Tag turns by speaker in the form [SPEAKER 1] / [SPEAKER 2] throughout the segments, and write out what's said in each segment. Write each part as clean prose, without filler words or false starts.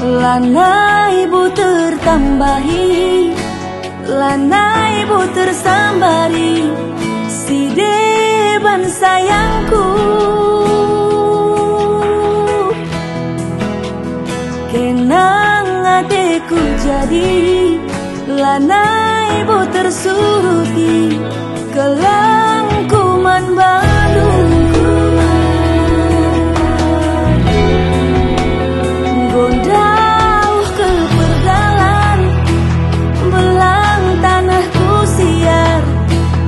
[SPEAKER 1] Lanai bu tertambahi, lanai bu tersambari, si deban sayangku. Kenang hatiku jadi, lanai bu tersuruti, kelangkuman Bandungku. Gondauh ke pergalan, belang tanahku siar,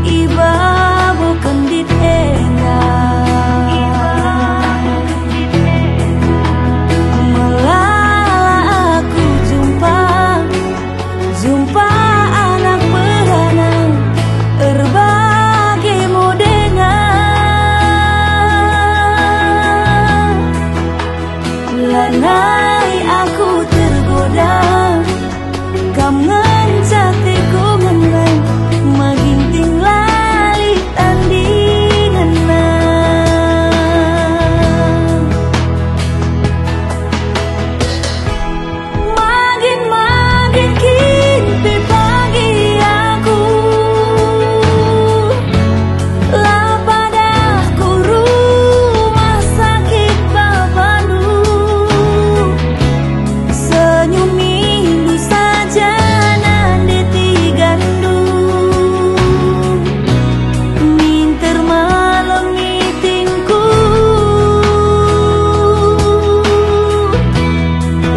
[SPEAKER 1] iba bukan dit endah. Melala aku jumpa anak beranak, erbagimu dengar. Lanai aku tergoda, kam ngancatiku menang, maginting lali tandingan. Magin kimpi pagi aku, lapadahku rumah sakit Babandu. Senyum minggu saja nande tigandu, minter malam meetingku,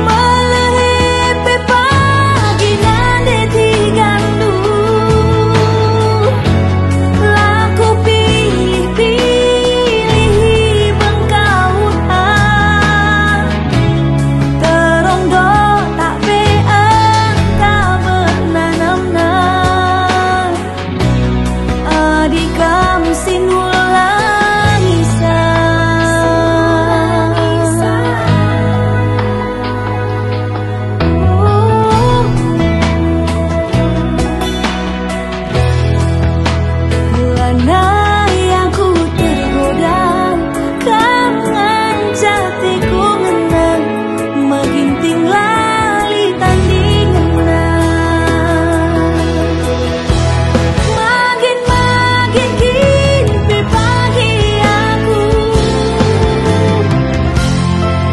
[SPEAKER 1] melehepe pagi nande tigandu. Laku pilih-pilih bengkautan, terong do tak beang tak bernanamna. Adikam lanai aku tergoda, kam ngancatiku menang, maginting lali tandingan. Magin kimpi pagi aku,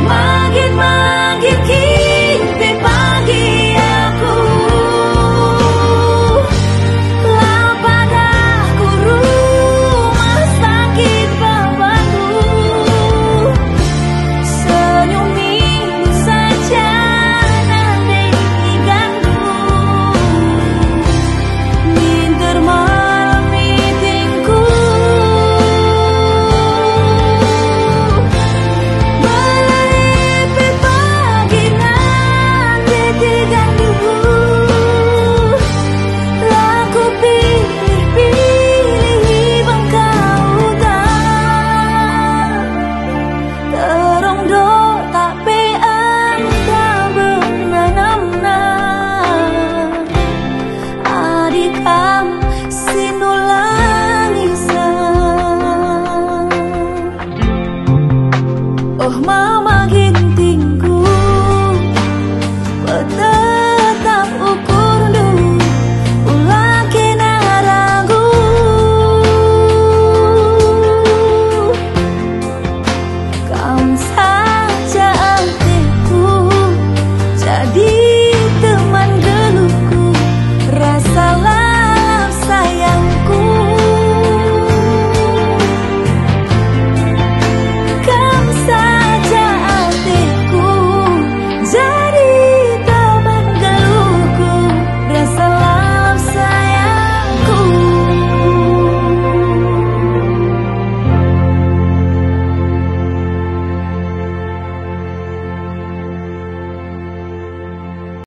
[SPEAKER 1] magin kimpi pagi aku, lapadahku rumah sakit Babandu. Senyum minggu saja nande tigandu, minter malam meetingku, melehepe pagi nande tigandu. Laku pilih-pilih bengkautan, terong do tak beang tak bernanamna. Adikam sinulangisan, oh mau